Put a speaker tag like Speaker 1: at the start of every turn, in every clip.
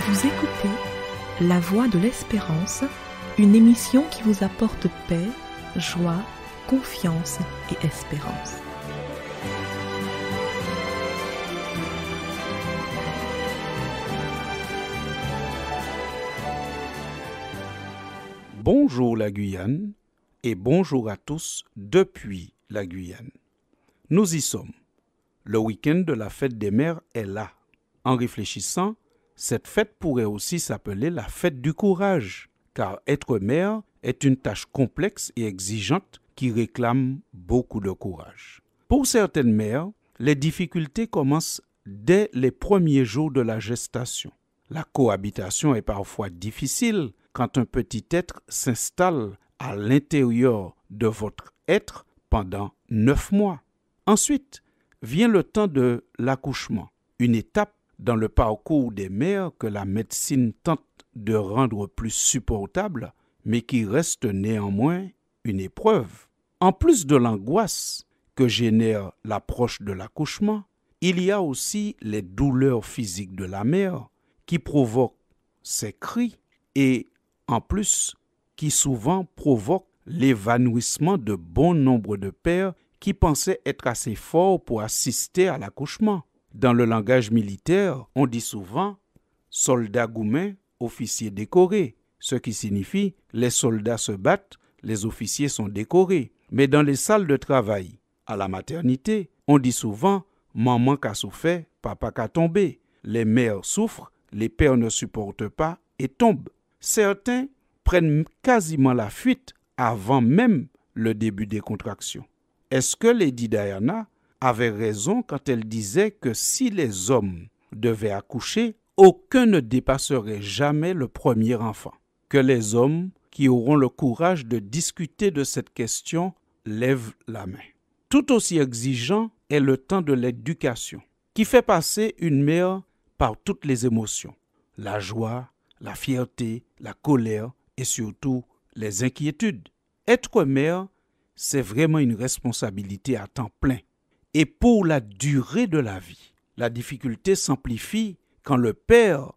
Speaker 1: Vous écoutez La Voix de l'Espérance, une émission qui vous apporte paix, joie, confiance et espérance.
Speaker 2: Bonjour la Guyane et bonjour à tous depuis la Guyane. Nous y sommes. Le week-end de la fête des mères est là. En réfléchissant, cette fête pourrait aussi s'appeler la fête du courage, car être mère est une tâche complexe et exigeante qui réclame beaucoup de courage. Pour certaines mères, les difficultés commencent dès les premiers jours de la gestation. La cohabitation est parfois difficile quand un petit être s'installe à l'intérieur de votre être pendant 9 mois. Ensuite, vient le temps de l'accouchement, une étape dans le parcours des mères que la médecine tente de rendre plus supportable, mais qui reste néanmoins une épreuve. En plus de l'angoisse que génère l'approche de l'accouchement, il y a aussi les douleurs physiques de la mère qui provoquent ses cris et en plus qui souvent provoquent l'évanouissement de bon nombre de pères qui pensaient être assez forts pour assister à l'accouchement. Dans le langage militaire, on dit souvent « soldat goumen, officier décoré », ce qui signifie « les soldats se battent, les officiers sont décorés ». Mais dans les salles de travail, à la maternité, on dit souvent « maman qu'a souffert, papa qu'a tombé ». Les mères souffrent, les pères ne supportent pas et tombent. Certains prennent quasiment la fuite avant même le début des contractions. Est-ce que Lady Diana avait raison quand elle disait que si les hommes devaient accoucher, aucun ne dépasserait jamais le premier enfant? Que les hommes qui auront le courage de discuter de cette question lèvent la main. Tout aussi exigeant est le temps de l'éducation, qui fait passer une mère par toutes les émotions, la joie, la fierté, la colère et surtout les inquiétudes. Être mère, c'est vraiment une responsabilité à temps plein. Et pour la durée de la vie, la difficulté s'amplifie quand le père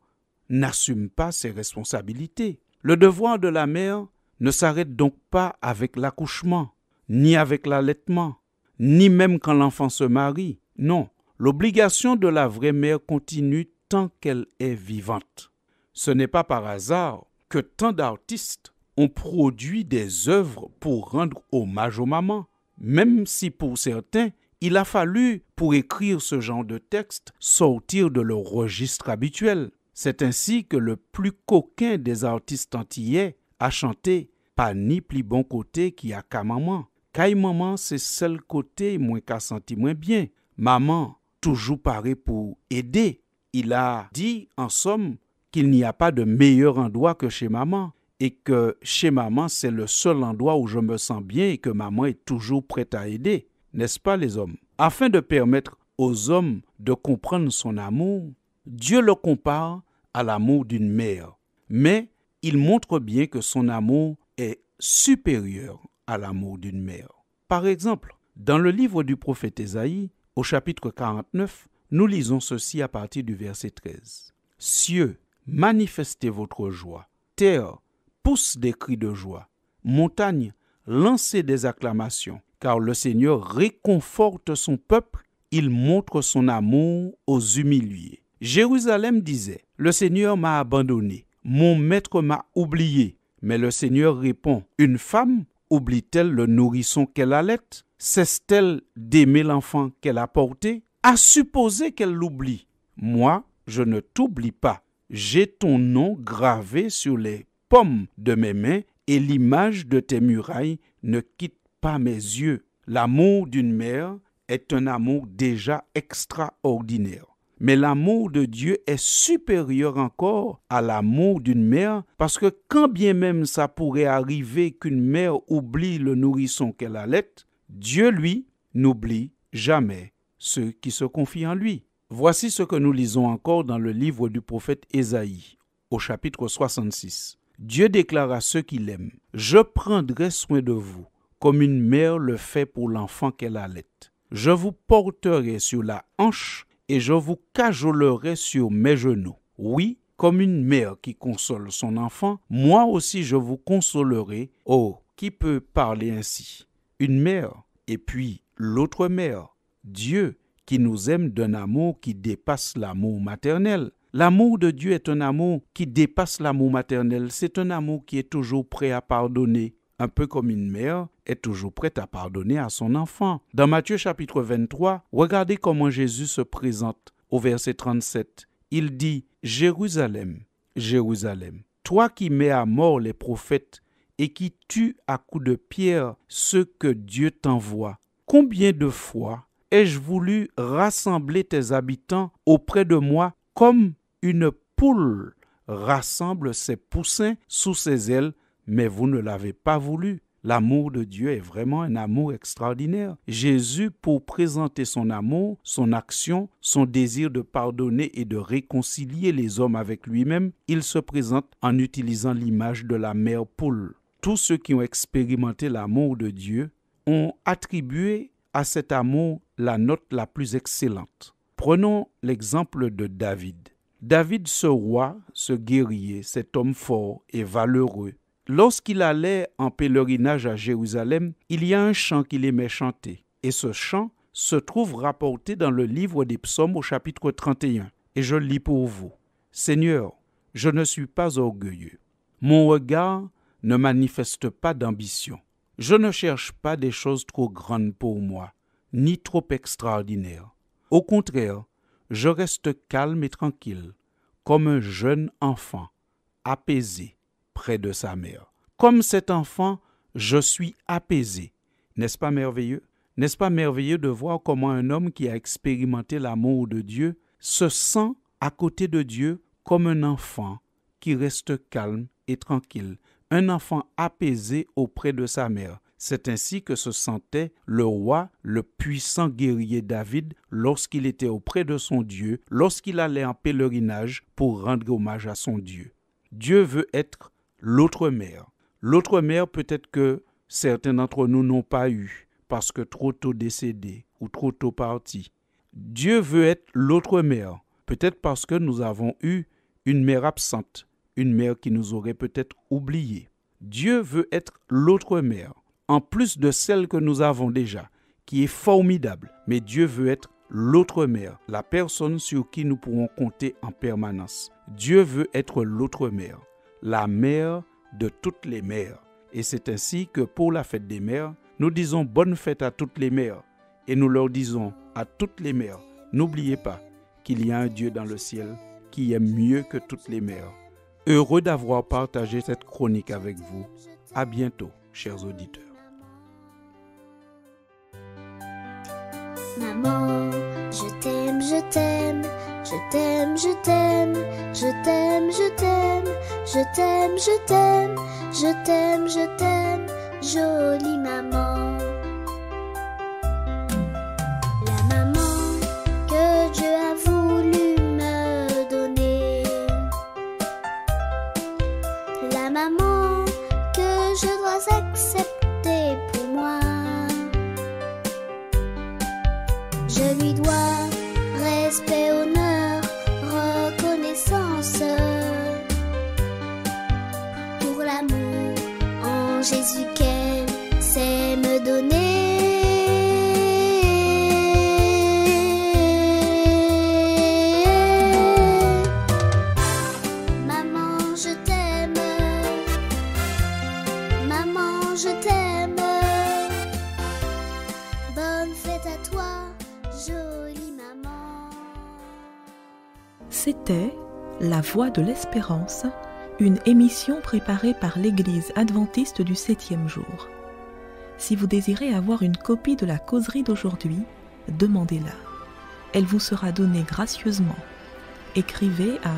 Speaker 2: n'assume pas ses responsabilités. Le devoir de la mère ne s'arrête donc pas avec l'accouchement, ni avec l'allaitement, ni même quand l'enfant se marie. Non, l'obligation de la vraie mère continue tant qu'elle est vivante. Ce n'est pas par hasard que tant d'artistes ont produit des œuvres pour rendre hommage aux mamans, même si pour certains, il a fallu, pour écrire ce genre de texte, sortir de leur registre habituel. C'est ainsi que le plus coquin des artistes antillais a chanté « Pas ni pli bon côté qui a qu'à maman. Qu'aille maman, c'est seul côté moins qu'a senti moins bien. Maman, toujours paré pour aider. » Il a dit, en somme, qu'il n'y a pas de meilleur endroit que chez maman et que chez maman, c'est le seul endroit où je me sens bien et que maman est toujours prête à aider. N'est-ce pas les hommes? Afin de permettre aux hommes de comprendre son amour, Dieu le compare à l'amour d'une mère. Mais il montre bien que son amour est supérieur à l'amour d'une mère. Par exemple, dans le livre du prophète Ésaïe, au chapitre 49, nous lisons ceci à partir du verset 13. « Cieux, manifestez votre joie. Terre, pousse des cris de joie. Montagne, lancez des acclamations. Car le Seigneur réconforte son peuple, il montre son amour aux humiliés. » Jérusalem disait, « Le Seigneur m'a abandonné, mon maître m'a oublié. » Mais le Seigneur répond, « Une femme oublie-t-elle le nourrisson qu'elle allait? Cesse-t-elle d'aimer l'enfant qu'elle a porté? À supposer qu'elle l'oublie. Moi, je ne t'oublie pas. J'ai ton nom gravé sur les paumes de mes mains et l'image de tes murailles ne quitte pas mes yeux. » L'amour d'une mère est un amour déjà extraordinaire. Mais l'amour de Dieu est supérieur encore à l'amour d'une mère parce que quand bien même ça pourrait arriver qu'une mère oublie le nourrisson qu'elle allait, Dieu, lui, n'oublie jamais ceux qui se confient en lui. Voici ce que nous lisons encore dans le livre du prophète Ésaïe, au chapitre 66. Dieu déclare à ceux qui l'aiment, « Je prendrai soin de vous, comme une mère le fait pour l'enfant qu'elle allait. Je vous porterai sur la hanche et je vous cajolerai sur mes genoux. Oui, comme une mère qui console son enfant, moi aussi je vous consolerai. Oh, qui peut parler ainsi? Une mère, et puis l'autre mère, Dieu, qui nous aime d'un amour qui dépasse l'amour maternel. L'amour de Dieu est un amour qui dépasse l'amour maternel. C'est un amour qui est toujours prêt à pardonner, un peu comme une mère est toujours prête à pardonner à son enfant. Dans Matthieu chapitre 23, regardez comment Jésus se présente au verset 37. Il dit « Jérusalem, Jérusalem, toi qui mets à mort les prophètes et qui tues à coups de pierre ceux que Dieu t'envoie, combien de fois ai-je voulu rassembler tes habitants auprès de moi comme une poule rassemble ses poussins sous ses ailes, mais vous ne l'avez pas voulu. » L'amour de Dieu est vraiment un amour extraordinaire. Jésus, pour présenter son amour, son action, son désir de pardonner et de réconcilier les hommes avec lui-même, il se présente en utilisant l'image de la mère poule. Tous ceux qui ont expérimenté l'amour de Dieu ont attribué à cet amour la note la plus excellente. Prenons l'exemple de David. David, ce roi, ce guerrier, cet homme fort et valeureux, lorsqu'il allait en pèlerinage à Jérusalem, il y a un chant qu'il aimait chanter. Et ce chant se trouve rapporté dans le livre des Psaumes au chapitre 31. Et je lis pour vous. « Seigneur, je ne suis pas orgueilleux. Mon regard ne manifeste pas d'ambition. Je ne cherche pas des choses trop grandes pour moi, ni trop extraordinaires. Au contraire, je reste calme et tranquille, comme un jeune enfant, apaisé près de sa mère. Comme cet enfant, je suis apaisé. N'est-ce pas merveilleux? N'est-ce pas merveilleux de voir comment un homme qui a expérimenté l'amour de Dieu se sent à côté de Dieu comme un enfant qui reste calme et tranquille, un enfant apaisé auprès de sa mère. C'est ainsi que se sentait le roi, le puissant guerrier David, lorsqu'il était auprès de son Dieu, lorsqu'il allait en pèlerinage pour rendre hommage à son Dieu. Dieu veut être l'autre mère. L'autre mère, peut-être que certains d'entre nous n'ont pas eu, parce que trop tôt décédés ou trop tôt partis. Dieu veut être l'autre mère, peut-être parce que nous avons eu une mère absente, une mère qui nous aurait peut-être oubliés. Dieu veut être l'autre mère, en plus de celle que nous avons déjà, qui est formidable. Mais Dieu veut être l'autre mère, la personne sur qui nous pourrons compter en permanence. Dieu veut être l'autre mère, la mère de toutes les mères. Et c'est ainsi que pour la fête des mères, nous disons bonne fête à toutes les mères. Et nous leur disons à toutes les mères, n'oubliez pas qu'il y a un Dieu dans le ciel qui aime mieux que toutes les mères. Heureux d'avoir partagé cette chronique avec vous. À bientôt, chers auditeurs.
Speaker 3: Maman, je t'aime, je t'aime, je t'aime, je t'aime, je t'aime, je t'aime, je t'aime, je t'aime, je t'aime, je t'aime, jolie maman. La maman que Dieu a voulu me donner, la maman que je dois accepter pour moi. Je lui dois respect, honneur, reconnaissance pour l'amour en Jésus qu'elle sait me donner. Maman, je t'aime. Maman, je t'aime. Bonne fête à toi, jolie maman.
Speaker 1: C'était La Voix de l'Espérance, une émission préparée par l'Église adventiste du 7e jour. Si vous désirez avoir une copie de la causerie d'aujourd'hui, demandez-la. Elle vous sera donnée gracieusement. Écrivez à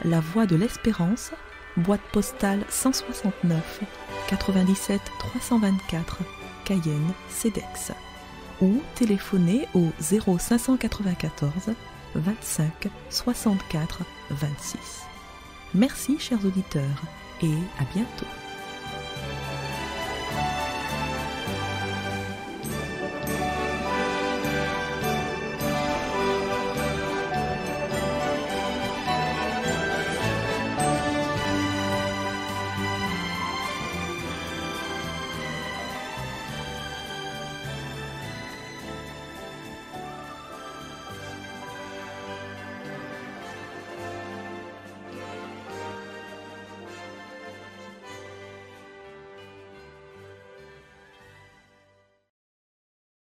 Speaker 1: La Voix de l'Espérance, boîte postale 169 97 324, Cayenne, CEDEX, ou téléphonez au 0594 25 64 26. Merci chers auditeurs et à bientôt.